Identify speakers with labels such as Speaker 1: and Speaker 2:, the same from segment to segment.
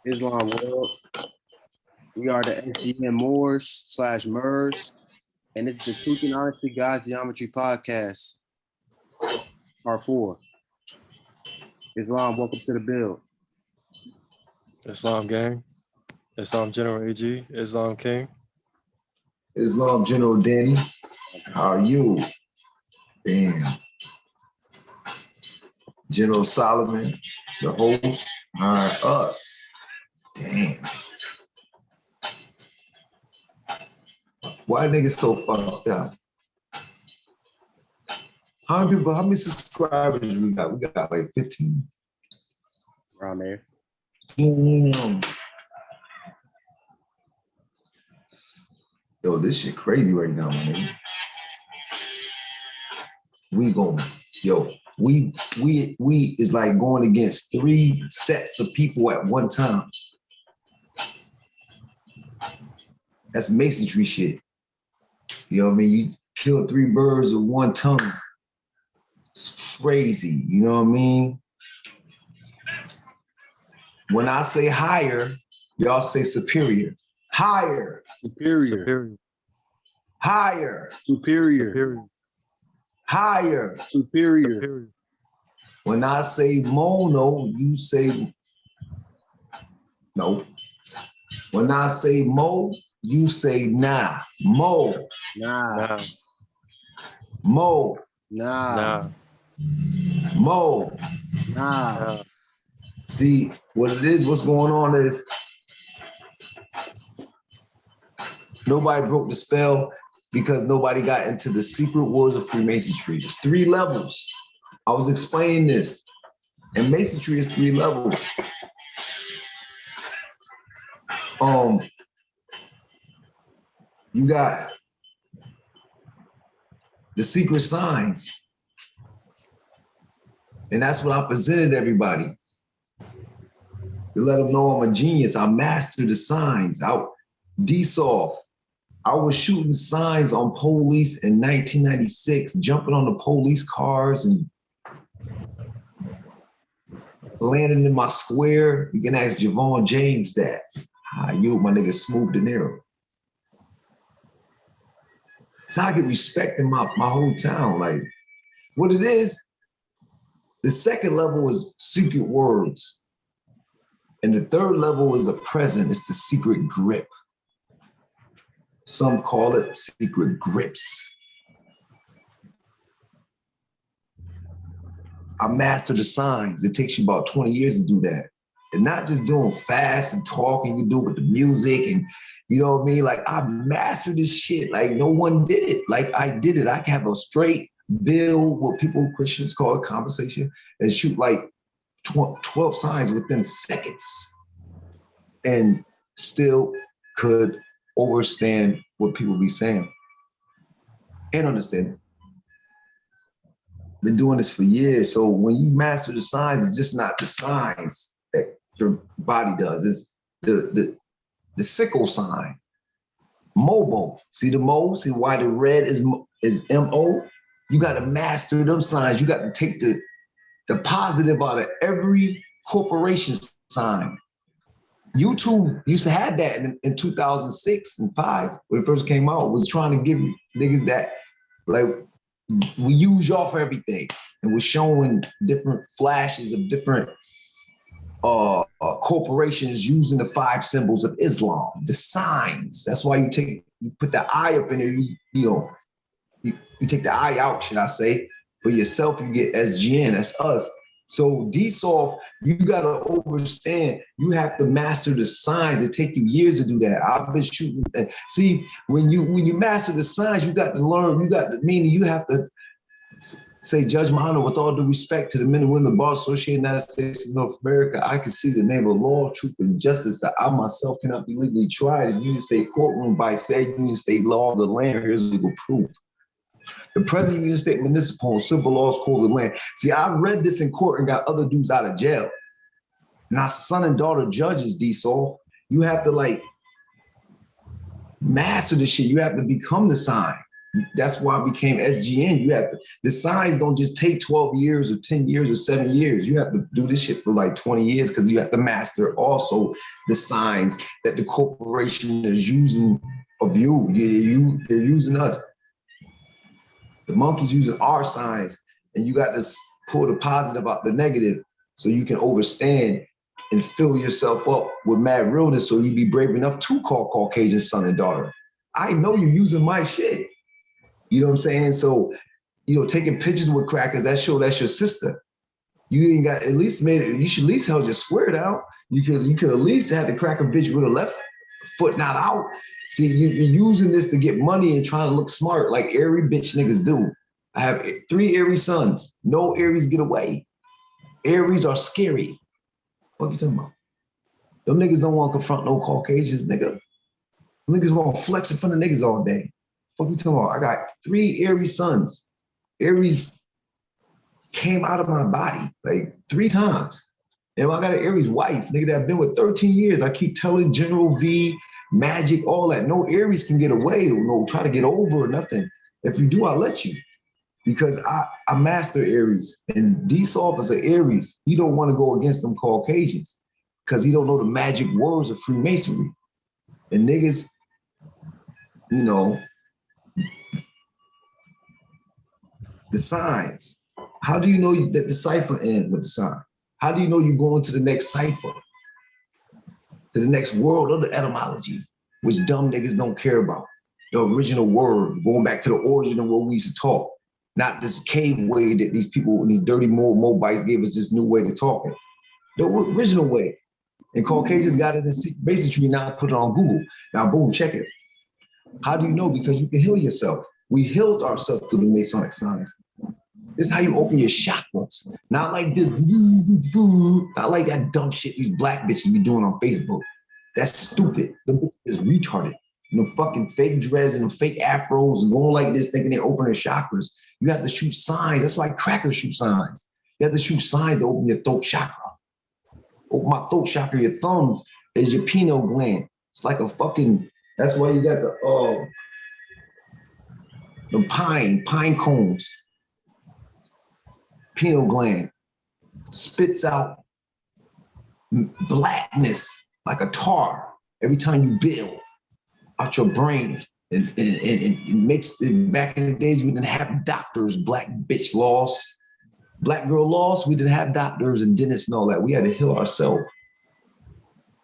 Speaker 1: Islam world. We are the SGM Moors / Muurs, and it's the Truth and Honesty God's Geometry Podcast, Part 4. Islam, welcome to the build.
Speaker 2: Islam gang, Islam General AG, Islam King.
Speaker 3: Islam General Danny, how are you? Damn. General Solomon, the host, us. Damn. Why niggas so fucked up? How many subscribers we got? We got like 15.
Speaker 1: Around there.
Speaker 3: Damn. Yo, this shit crazy right now, man. We is like going against 3 sets of people at one time. That's masonry shit. You know what I mean? You kill 3 birds with one tongue. It's crazy, you know what I mean? When I say higher, y'all say superior. Higher.
Speaker 1: Superior.
Speaker 3: Higher.
Speaker 1: Superior.
Speaker 3: Higher.
Speaker 1: Superior.
Speaker 3: When I say mono, you say no. When I say mo, you say nah. Mo.
Speaker 1: Nah.
Speaker 3: Mo.
Speaker 1: Nah.
Speaker 3: Mo.
Speaker 1: Nah.
Speaker 3: See, what it is, what's going on is nobody broke the spell because nobody got into the secret wars of Freemasonry. There's 3 levels. I was explaining this. And Masonry is 3 levels. You got the secret signs. And that's what I presented everybody. To let them know I'm a genius. I mastered the signs. D-Saw. I was shooting signs on police in 1996, jumping on the police cars and landing in my square. You can ask Javon James that. How you, my nigga, Smooth De Niro. So I get respect in my whole town. Like, what it is, the second level is secret words. And the third level is a present. It's the secret grip. Some call it secret grips. I mastered the signs. It takes you about 20 years to do that. And not just doing fast and talking, you do it with the music and you know what I mean? Like I mastered this shit. Like no one did it. Like I did it. I can have a straight bill, what people, Christians call a conversation, and shoot like 12 signs within seconds. And still could understand what people be saying and understand it. Been doing this for years. So when you master the signs, it's just not the signs that your body does. It's the sickle sign. Mobile. See the mo? See why the red is M-O? You got to master them signs. You got to take the positive out of every corporation sign. YouTube used to have that in 2006 and 5 when it first came out. Was trying to give niggas that, like, we use y'all for everything. And we're showing different flashes of different corporations using the 5 symbols of Islam, the signs. That's why you put the eye up in there, you take the eye out, should I say. For yourself, you get SGN, that's us. So D-Soft, you gotta understand, you have to master the signs. It take you years to do that. I've been shooting. See, when you master the signs, you got to learn, meaning you have to say, Judge Mahano, with all due respect to the men and women of the Bar Association of the United States of North America, I can see the name of law, truth, and justice that I myself cannot be legally tried in Union State courtroom by said Union State law of the land. Here's legal proof. The present Union State municipal and civil laws code of the land. See, I read this in court and got other dudes out of jail. Now, son and daughter judges, D-Soft, you have to like master this shit. You have to become the sign. That's why I became SGN. You have to, the signs don't just take 12 years or 10 years or 7 years. You have to do this shit for like 20 years because you have to master also the signs that the corporation is using of you. They're using us. The monkey's using our signs, and you got to pull the positive out the negative so you can overstand and fill yourself up with mad realness so you be brave enough to call Caucasian son and daughter. I know you're using my shit. You know what I'm saying? So, taking pictures with crackers, that's your sister. You ain't got, at least made it, you should at least held your square down. You could at least have the cracker bitch with her left foot not out. See, you're using this to get money and trying to look smart like every bitch niggas do. I have 3 Aries sons. No Aries get away. Aries are scary. What you talking about? Them niggas don't want to confront no Caucasians, nigga. Them niggas want to flex in front of niggas all day. What you talking about? I got 3 Aries sons. Aries came out of my body like 3 times. And I got an Aries wife, nigga, that I've been with 13 years. I keep telling General V, Magic, all that. No Aries can get away or no try to get over or nothing. If you do, I'll let you. Because I master Aries. And D-Soft is an Aries. He don't want to go against them Caucasians because he don't know the magic words of Freemasonry. And niggas, the signs. How do you know that the cipher ends with the sign? How do you know you're going to the next cipher? To the next world of the etymology, which dumb niggas don't care about. The original word, going back to the origin of what we used to talk. Not this cave way that these people, these dirty Moabites gave us this new way to talking. The original way. And Caucasians got it in Masonry, now put it on Google. Now, boom, check it. How do you know? Because you can heal yourself. We healed ourselves through the Masonic signs. This is how you open your chakras. Not like this, not like that dumb shit these black bitches be doing on Facebook. That's stupid. The bitch is retarded. Fucking fake dreads and fake afros and going like this thinking they open their chakras. You have to shoot signs. That's why crackers shoot signs. You have to shoot signs to open your throat chakra. Open my throat chakra, your thumbs is your pineal gland. It's like a fucking, that's why you got the pine cones. Pineal gland spits out blackness like a tar every time you build out your brain. And it makes it, back in the days, we didn't have doctors, black bitch lost, black girl lost. We didn't have doctors and dentists and all that. We had to heal ourselves.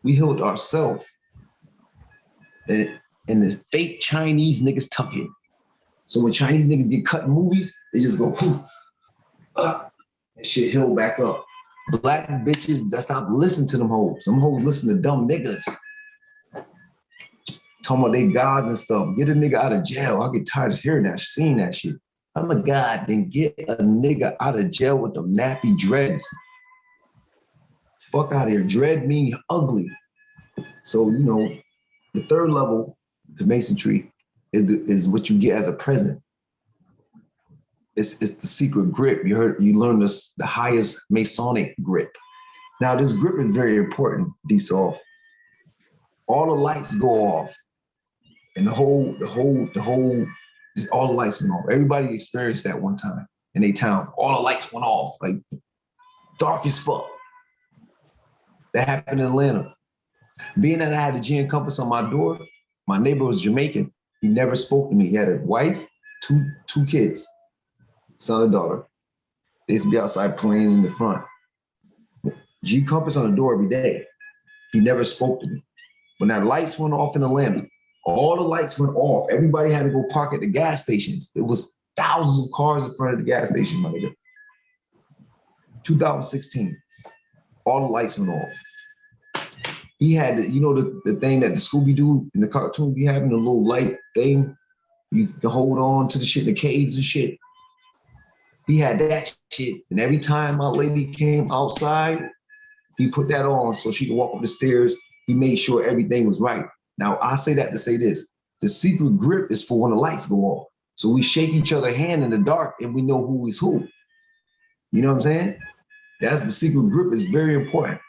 Speaker 3: We healed ourselves. And the fake Chinese niggas tuck it. So when Chinese niggas get cut in movies, they just go, that shit heal back up. Black bitches, that stop listening to them hoes. Them hoes listen to dumb niggas. Talking about they gods and stuff. Get a nigga out of jail. I get tired of hearing that, seeing that shit. I'm a god, then get a nigga out of jail with them nappy dreads. Fuck out of here. Dread mean ugly. So, the third level to Masonry is what you get as a present. It's the secret grip. You learn this, the highest Masonic grip. Now, this grip is very important, D-Soft. All the lights go off. And all the lights went off. Everybody experienced that one time in a town. All the lights went off, like dark as fuck. That happened in Atlanta. Being that I had a gin compass on my door, my neighbor was Jamaican. He never spoke to me. He had a wife, two kids, son and daughter. They used to be outside playing in the front. G compass on the door every day. He never spoke to me. When that lights went off in Atlanta, all the lights went off. Everybody had to go park at the gas stations. There was thousands of cars in front of the gas station, my nigga. 2016, all the lights went off. He had, the thing that the Scooby-Doo in the cartoon be having, the little light thing. You can hold on to the shit in the caves and shit. He had that shit. And every time my lady came outside, he put that on so she could walk up the stairs. He made sure everything was right. Now, I say that to say this. The secret grip is for when the lights go off. So we shake each other's hand in the dark and we know who is who. You know what I'm saying? That's the secret grip is very important.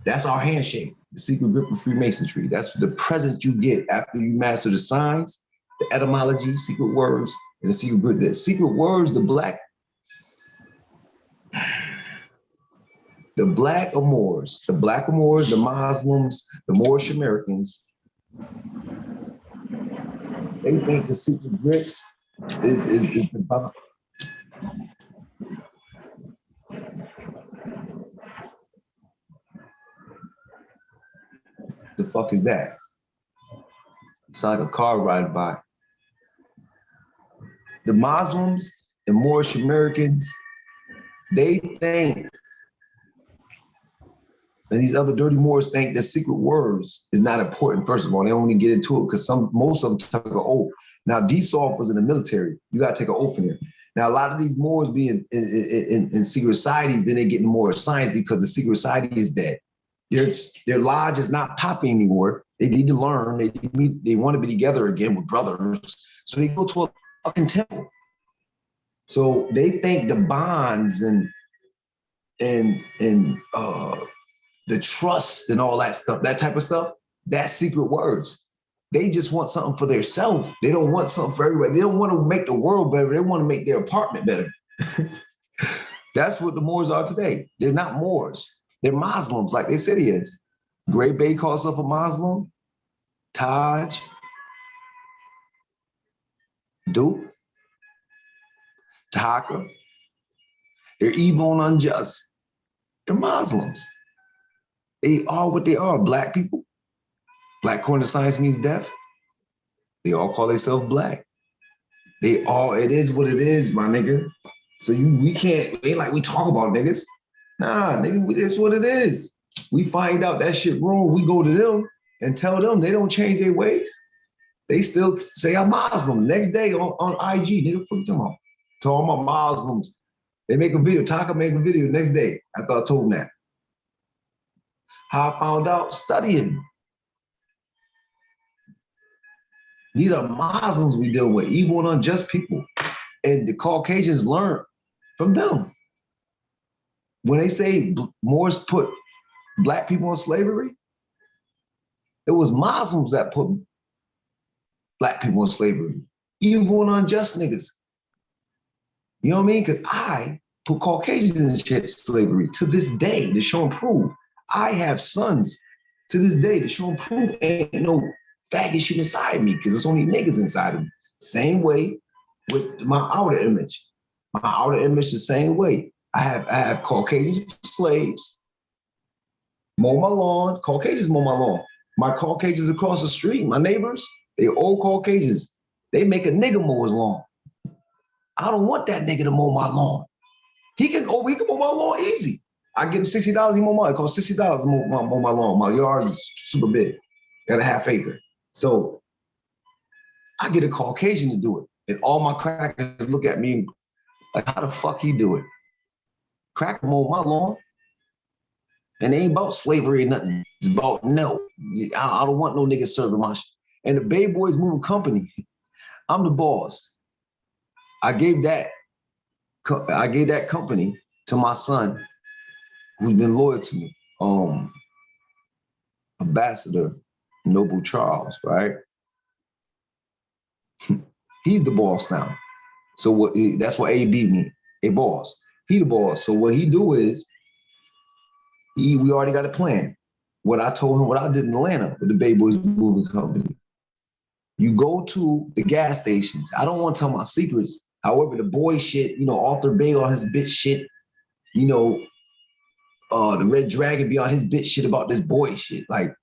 Speaker 3: That's our handshake, the secret grip of Freemasonry. That's the present you get after you master the signs the etymology, secret words, and the secret words, the black Moors, the Muslims, the Moorish Americans, they think the secret grits is the bomb. The fuck is that? It's like a car riding by. The Muslims and Moorish Americans, they think, and these other dirty Moors think that secret words is not important. First of all, they don't want to get into it because most of them took an oath. Now, DSOF was in the military. You got to take an oath in there. Now, a lot of these Moors being in secret societies, then they get more science because the secret society is dead. Their lodge is not popping anymore. They need to learn. They want to be together again with brothers. So they go to a fucking temple. So they think the bonds and the trust and all that stuff, that type of stuff, that's secret words. They just want something for themselves. They don't want something for everybody. They don't want to make the world better. They want to make their apartment better. That's what the Moors are today. They're not Moors. They're Muslims, like they said he is. Great Bay calls himself a Muslim. Taj, Duke, Taka. They're evil and unjust. They're Muslims. They are what they are, Black people. Black according to science means deaf. They all call themselves Black. It is what it is, my nigga. So we can't, ain't like we talk about niggas. Nah, nigga, it's what it is. We find out that shit wrong, we go to them and tell them they don't change their ways. They still say I'm Muslim. Next day on IG, nigga, what you talking about? To all my Muslims. They make a video, Taka make a video the next day. I thought I told them that. How I found out? Studying. These are Muslims we deal with, evil and unjust people. And the Caucasians learn from them. When they say Moors put Black people in slavery, it was Muslims that put Black people in slavery. Evil and unjust niggas. You know what I mean? Because I put Caucasians in slavery to this day to show and prove. I have sons to this day to show and prove ain't no faggot shit inside me because it's only niggas inside of me. Same way with my outer image. My outer image the same way. I have Caucasians slaves, mow my lawn. Caucasians mow my lawn. My Caucasians across the street, my neighbors, they old Caucasians. They make a nigga mow his lawn. I don't want that nigga to mow my lawn. He can mow my lawn easy. I give him $60, he mow my lawn. It costs $60 to mow my lawn. My yard is super big. Got a half acre. So I get a Caucasian to do it. And all my crackers look at me like, how the fuck he do it? Cracker mow my lawn. And it ain't about slavery or nothing. It's about no. I don't want no niggas serving my shit. And the Bay Boys Moving Company, I'm the boss. I gave that company to my son, who's been loyal to me, Ambassador Noble Charles, right? He's the boss now. So that's what AB means, a boss. He the boss. So what he do is, we already got a plan. What I told him, what I did in Atlanta with the Bay Boys Moving Company. You go to the gas stations. I don't want to tell my secrets. However, the boy shit, Arthur Bay on his bitch shit, the Red Dragon be on his bitch shit about this boy shit. Like,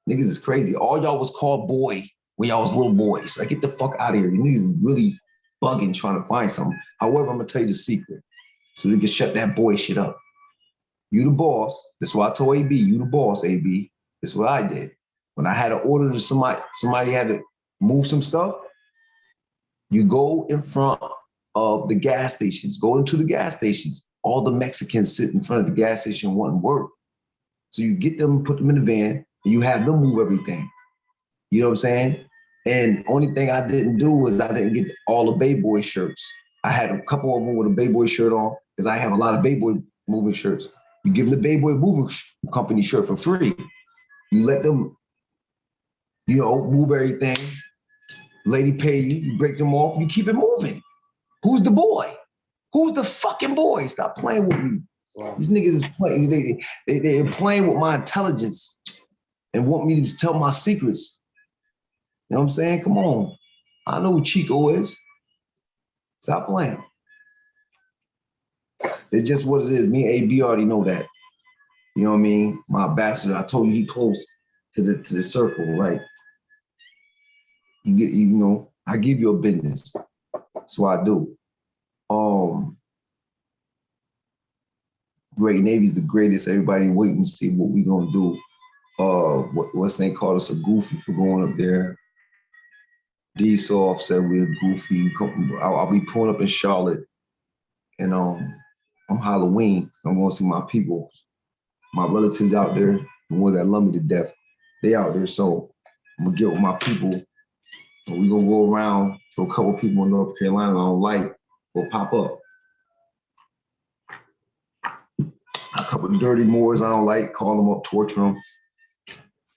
Speaker 3: niggas is crazy. All y'all was called boy when y'all was little boys. Like, get the fuck out of here. You niggas is really bugging trying to find something. However, I'm gonna tell you the secret so we can shut that boy shit up. You the boss. That's why I told AB, you the boss, AB. That's what I did. When I had an order to somebody had to move some stuff, you go in front of the gas stations, go into the gas stations. All the Mexicans sit in front of the gas station wanting work. So you get them, put them in the van, and you have them move everything. You know what I'm saying? And only thing I didn't do was I didn't get all the Bay Boy shirts. I had a couple of them with a Bay Boy shirt on because I have a lot of Bay Boy moving shirts. You give them the Bay Boy Moving Company shirt for free. You let them, move everything, lady pay you, you break them off, you keep it moving. Who's the boy? Who's the fucking boy? Stop playing with me.
Speaker 1: Wow.
Speaker 3: These niggas is playing, they're playing with my intelligence and want me to tell my secrets. You know what I'm saying? Come on. I know who Chico is. Stop playing. It's just what it is. Me and AB already know that. You know what I mean? My ambassador, I told you he close to the circle. Like, you know, I give you a business. That's what I do. Great Navy's the greatest. Everybody waiting to see what we gonna do. What's they call us a goofy for going up there. D-Soft said we're goofy. I'll be pulling up in Charlotte, and on Halloween, I'm gonna see my people, my relatives out there, the ones that love me to death. They out there, so I'm gonna get with my people, and we gonna go around to a couple people in North Carolina I don't like, will pop up. A couple of dirty Moors I don't like, call them up, torture them.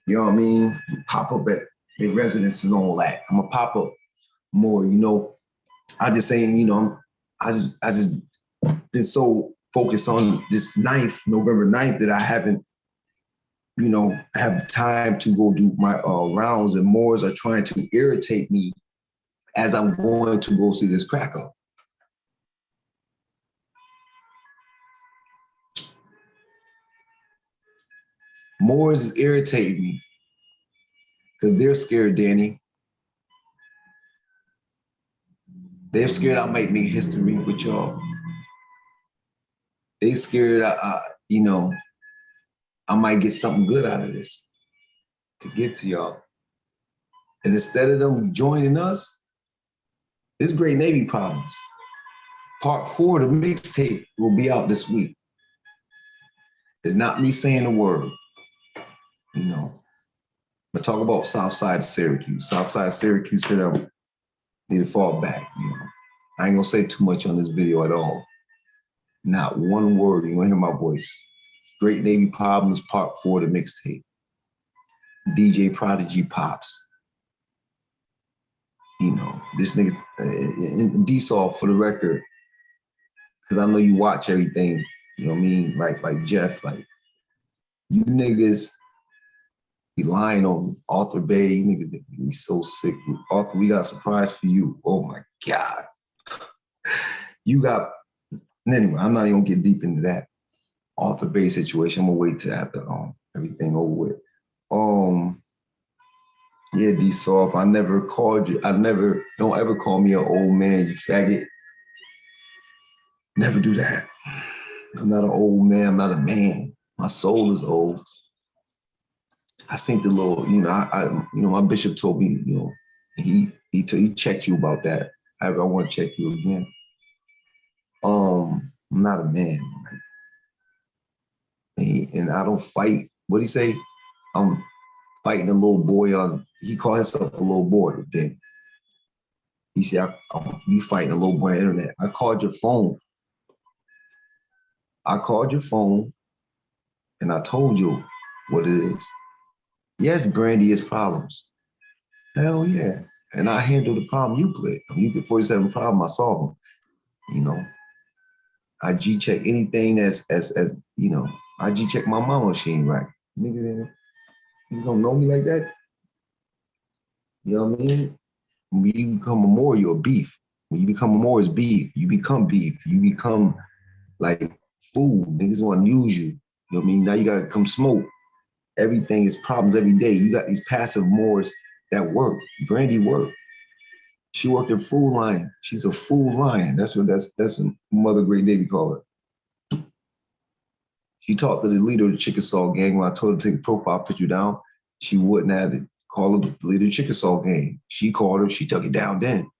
Speaker 3: You know what I mean? Pop up at their residences and all that. I'm gonna pop up more, you know. I just saying, you know, I just been so focused on this November 9th, that I haven't, you know, have time to go do my rounds, and Moors are trying to irritate me as I'm going to go see this cracker. Moors is irritating me because they're scared, Danny. They're scared I might make history with y'all. They scared you know, I might get something good out of this to give to y'all. And instead of them joining us, this Great Navy Problems. Part 4 of the mixtape will be out this week. It's not me saying a word, you know. But talk about South Side of Syracuse. South Side of Syracuse said I need to fall back, you know. I ain't gonna say too much on this video at all. Not one word, you gonna hear my voice. Great Navy Problems, Part 4 of the mixtape. DJ Prodigy Pops. You know, this nigga, D-Soft for the record, because I know you watch everything, you know what I mean? Like Jeff, like, you niggas be lying on Arthur Bay, you niggas be so sick. Arthur, we got a surprise for you. Oh my God. You got, anyway, I'm not even gonna get deep into that Arthur Bay situation. I'm gonna wait till after everything over with. Yeah, D-Soft, I never called you. Don't ever call me an old man, you faggot. Never do that. I'm not an old man, I'm not a man. My soul is old. I think the Lord, you know, you know, my bishop told me, you know, he checked you about that. However, I want to check you again. I'm not a man. And I don't fight. What'd he say? I'm fighting a little boy on, he called himself a little boy. Then he said, you fighting a little boy on the internet. I called your phone. And I told you what it is. Yes, Brandy has problems. Hell yeah. And I handle the problem you put. You put 47 problem, I solve them. You know, I G-check anything as you know, I G-check my mama, she ain't right. Nigga, you don't know me like that? You know what I mean? When you become a Moor, you're beef. When you become a Moor, it's beef. You become beef. You become like food. Niggas want to use you. You know what I mean? Now you gotta come smoke. Everything is problems every day. You got these passive Moors that work. Brandy work. She worked in Food Lion. She's a Food Lion. That's what Mother Great Navy called her. She talked to the leader of the Chickasaw gang. When I told her to take a profile picture down, she wouldn't have it. Call her the leader of the Chickasaw gang. She called her, she took it down then.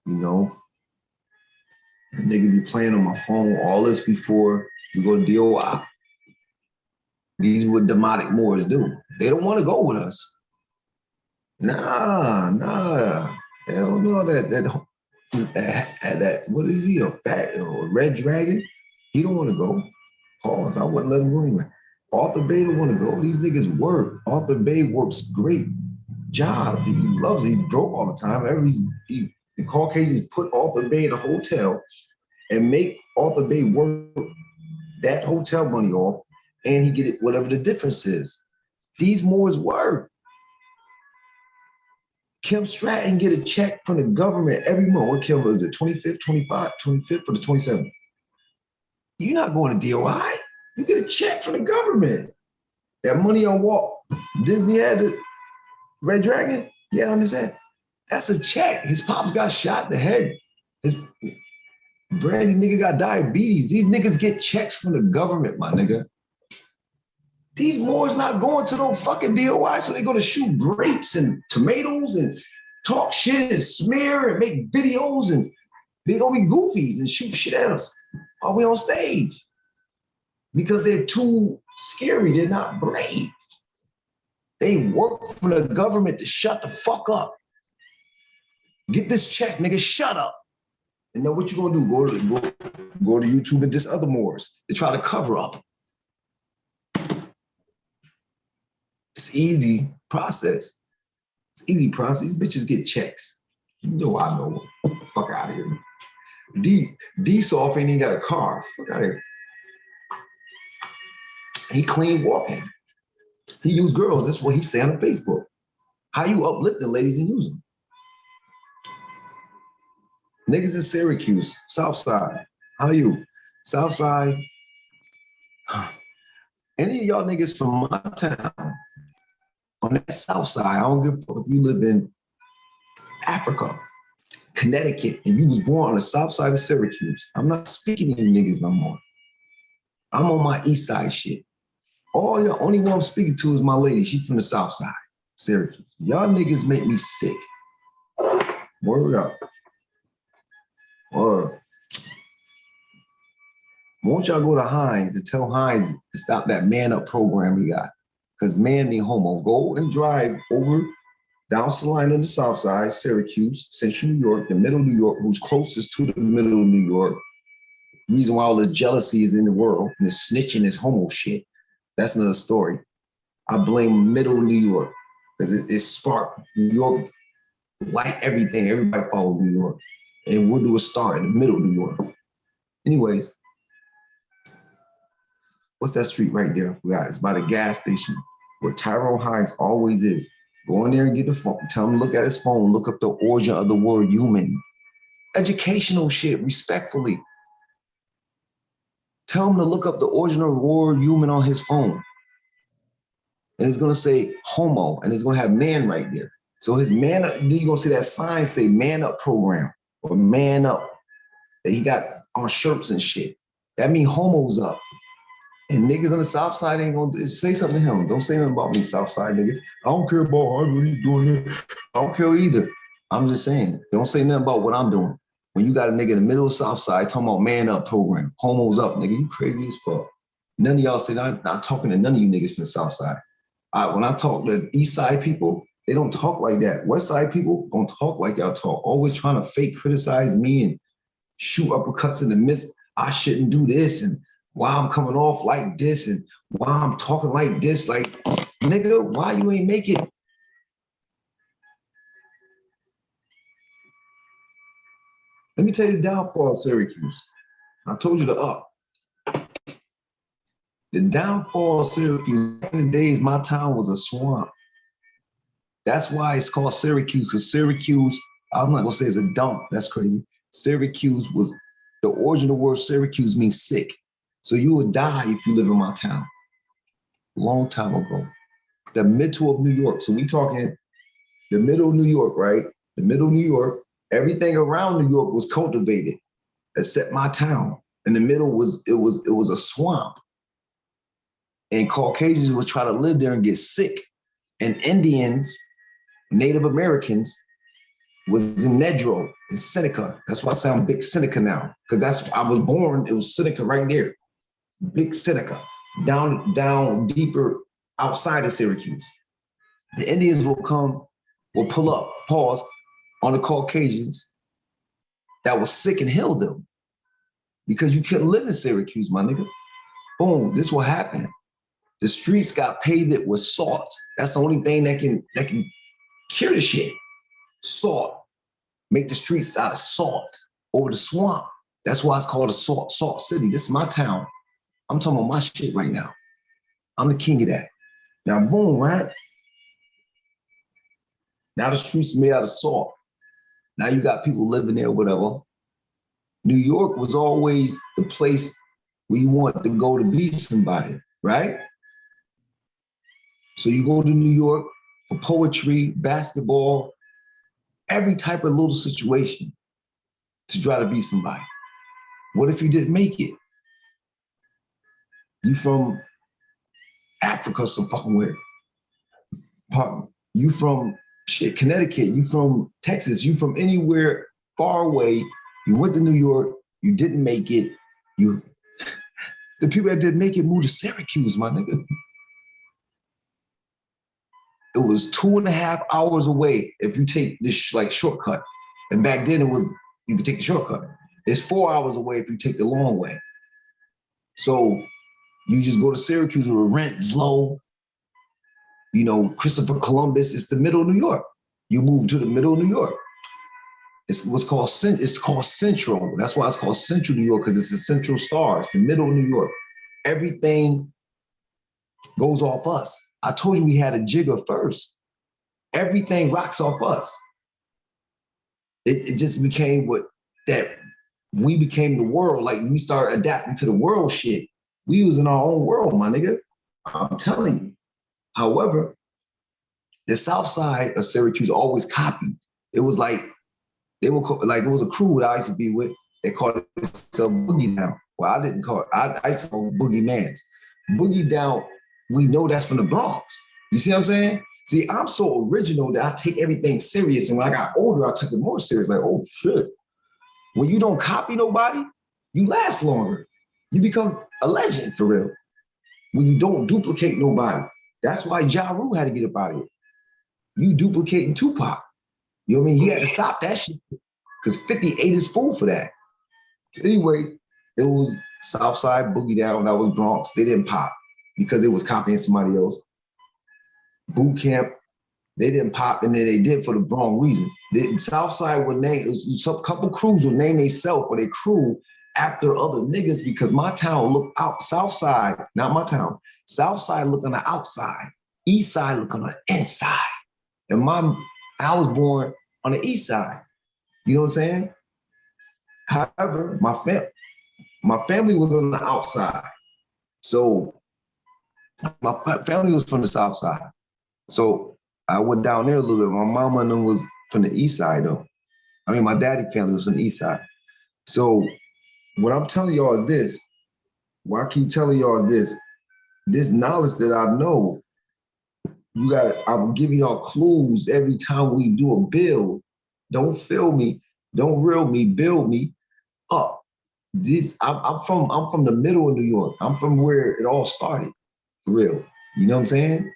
Speaker 3: You know? The nigga be playing on my phone all this before we go to DOI. These are what demonic Moors do. They don't want to go with us. Nah. Hell no, that what is he, a fat or a red dragon? He don't want to go. Pause, I wouldn't let him go anyway. Arthur Bay don't want to go. These niggas work. Arthur Bay works great. job. He loves it. He's broke all the time. The Caucasians put Arthur Bay in a hotel and make Arthur Bay work that hotel money off, and he get it whatever the difference is. These Moors work. Kim Stratton get a check from the government every month. What Kim is it? 25th, 25th or the 27th? You're not going to DOI. You get a check from the government. That money on what Disney had the Red Dragon, yeah, on his head. That's a check. His pops got shot in the head. His Brandy nigga got diabetes. These niggas get checks from the government, my nigga. These Moors not going to no fucking DOI, so they go to shoot grapes and tomatoes and talk shit and smear and make videos and they gonna be goofies and shoot shit at us while we on stage. Because they're too scary, they're not brave. They work for the government to shut the fuck up. Get this check, nigga, shut up. And then what you gonna do? Go to YouTube and diss other Moors. They try to cover up. It's easy process. It's easy process. These bitches get checks. You know I know. Fuck out of here. D-Soft ain't even got a car. Fuck out of here. He clean walking. He use girls. That's what he say on Facebook. How you uplift the ladies and use them? Niggas in Syracuse, South Side. How you? South Side. Any of y'all niggas from my town, on that South Side, I don't give a fuck if you live in Africa, Connecticut, and you was born on the South Side of Syracuse. I'm not speaking to you niggas no more. I'm on my East Side shit. Only one I'm speaking to is my lady. She's from the South Side, Syracuse. Y'all niggas make me sick. Word up. Or won't y'all go to Hines to tell Hines to stop that man up program he got? Because man ain't homo. Go and drive over down Salina on the South Side, Syracuse, Central New York, the middle of New York, who's closest to the middle of New York. The reason why all this jealousy is in the world and this snitching, this homo shit. That's another story. I blame middle New York because it sparked New York, like everything. Everybody followed New York. And we'll do a start in the middle of New York. Anyways, what's that street right there? It's by the gas station where Tyrone Hines always is. Go in there and get the phone. Tell him to look at his phone, look up the origin of the word human. Educational shit, respectfully. Tell him to look up the original word human on his phone. And it's gonna say homo, and it's gonna have man right there. So his man up, then you're gonna see that sign say man up program or man up that he got on shirts and shit. That mean homo's up. And niggas on the South Side ain't gonna say something to him. Don't say nothing about me, South Side niggas. I don't care about how you doing it. I don't care either. I'm just saying, don't say nothing about what I'm doing. When you got a nigga in the middle of South Side talking about man up program, homo's up, nigga, you crazy as fuck. None of y'all say, I'm not talking to none of you niggas from the South Side. When I talk to East Side people, they don't talk like that. West Side people don't talk like y'all talk. Always trying to fake criticize me and shoot uppercuts in the midst. I shouldn't do this and why I'm coming off like this and why I'm talking like this. Like, nigga, why you ain't make it? Let me tell you the downfall of Syracuse. I told you the up. The downfall of Syracuse, back in the days, my town was a swamp. That's why it's called Syracuse. Because Syracuse, I'm not gonna say it's a dump, that's crazy. Syracuse was, the original word Syracuse means sick. So you would die if you live in my town. Long time ago. The middle of New York. So we talking the middle of New York, right? The middle of New York, everything around New York was cultivated, except my town. In the middle was a swamp. And Caucasians would try to live there and get sick. And Indians, Native Americans, was in Nedro, in Seneca. That's why I say I'm big Seneca now. Because that's, I was born, it was Seneca right there. Big Seneca, down deeper outside of Syracuse. The Indians will pull up, pause, on the Caucasians that was sick and heal them. Because you couldn't live in Syracuse, my nigga. Boom, this will happen. The streets got paved with salt. That's the only thing that can cure the shit. Salt. Make the streets out of salt over the swamp. That's why it's called a salt city. This is my town. I'm talking about my shit right now. I'm the king of that. Now, boom, right? Now the streets made out of salt. Now you got people living there, whatever. New York was always the place where you want to go to be somebody, right? So you go to New York for poetry, basketball, every type of little situation to try to be somebody. What if you didn't make it? You from Africa some fucking way. You from shit, Connecticut, you from Texas, you from anywhere far away. You went to New York, you didn't make it. The people that didn't make it moved to Syracuse, my nigga. It was 2.5 hours away if you take this like shortcut. And back then it was, you could take the shortcut. It's 4 hours away if you take the long way. So you just go to Syracuse where rent is low. You know, Christopher Columbus, it's the middle of New York. You move to the middle of New York. It's called Central. That's why it's called Central New York, because it's the central star. It's the middle of New York. Everything goes off us. I told you we had a jigger first. Everything rocks off us. It just became we became the world. Like we started adapting to the world shit. We was in our own world, my nigga. I'm telling you. However, the South Side of Syracuse always copied. It was like, it was a crew that I used to be with. They called it Boogie Down. Well, I didn't call it, I used to call it Boogie Mans. Boogie Down, we know that's from the Bronx. You see what I'm saying? See, I'm so original that I take everything serious. And when I got older, I took it more serious. Like, oh shit. When you don't copy nobody, you last longer. You become a legend for real. When you don't duplicate nobody. That's why Ja Rule had to get up out of here. You duplicating Tupac. You know what I mean? He had to stop that shit because 50 ate his food for that. So anyway, it was Southside Boogie Down. That was Bronx. They didn't pop because they was copying somebody else. Boot Camp, they didn't pop, and then they did for the wrong reasons. The Southside would name, some couple crews would name themselves or they crew after other niggas because my town looked out, Southside, not my town. Southside look on the outside, East Side look on the inside. And I was born on the East Side. You know what I'm saying? However, my family was on the outside. So my family was from the South Side. So I went down there a little bit. My mama and them was from the East Side though. I mean, my daddy family was from the East Side. So what I'm telling y'all is this. What I keep telling y'all is this knowledge that I know, I'm giving y'all clues every time we do a build. Don't feel me, don't reel me, build me up. I'm from the middle of New York. I'm from where it all started, for real. You know what I'm saying?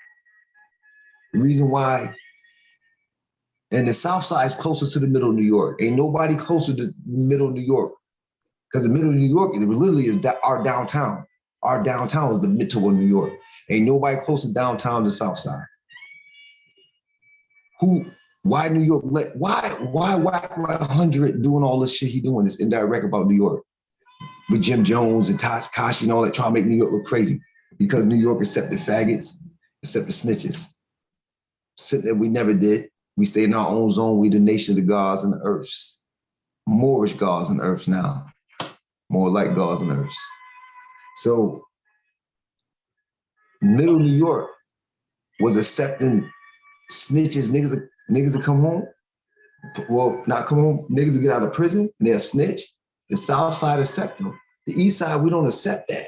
Speaker 3: The reason why, and the South Side is closer to the middle of New York. Ain't nobody closer to the middle of New York. Because the middle of New York, it literally is our downtown. Our downtown is the middle of New York. Ain't nobody closer downtown than the South Side. Why New York? Why 100 doing all this shit he doing, this indirect about New York? With Jim Jones and Takashi and all that, trying to make New York look crazy. Because New York accepted faggots, accepted snitches. Shit that we never did. We stay in our own zone. We the nation of the gods and the earths. Moorish gods and earths now. More like gods and earths. So middle New York was accepting snitches, niggas that come home. Well, not come home, niggas that get out of prison, and they'll snitch. The South Side accept them. The East Side, we don't accept that.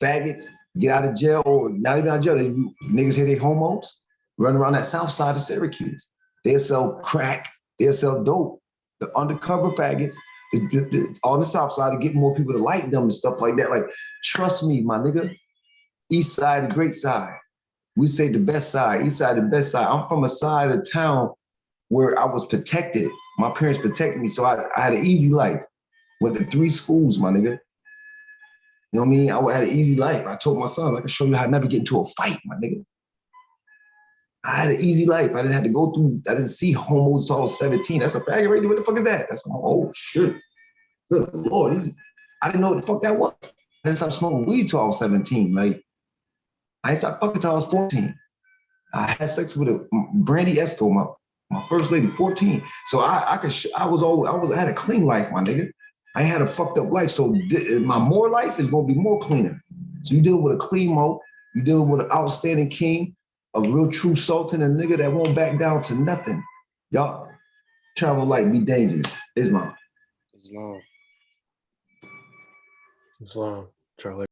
Speaker 3: Faggots get out of jail, or not even out of jail. Niggas here, they homos, run around that South Side of Syracuse. They'll sell crack, they'll sell dope. The undercover faggots on the South Side to get more people to like them and stuff like that. Like, trust me, my nigga. East Side, the great side. We say the best side, East Side, the best side. I'm from a side of town where I was protected. My parents protected me, so I had an easy life. Went to 3 schools, my nigga. You know what I mean? I had an easy life. I told my sons, I can show you how to never get into a fight, my nigga. I had an easy life. I didn't have to go through, I didn't see homos till I was 17. That's a faggot right there. What the fuck is that? That's oh shit. Good Lord. I didn't know what the fuck that was. I didn't stop smoking weed till I was 17. Like, I didn't stop fucking till I was 14. I had sex with a Brandy Esco, my first lady, 14. So I had a clean life, my nigga. I had a fucked up life. So my more life is gonna be more cleaner. So you deal with a clean mo, you deal with an outstanding king, a real true sultan, a nigga that won't back down to nothing. Y'all travel light, be dangerous. Islam.
Speaker 1: Islam.
Speaker 2: Islam. Charlie.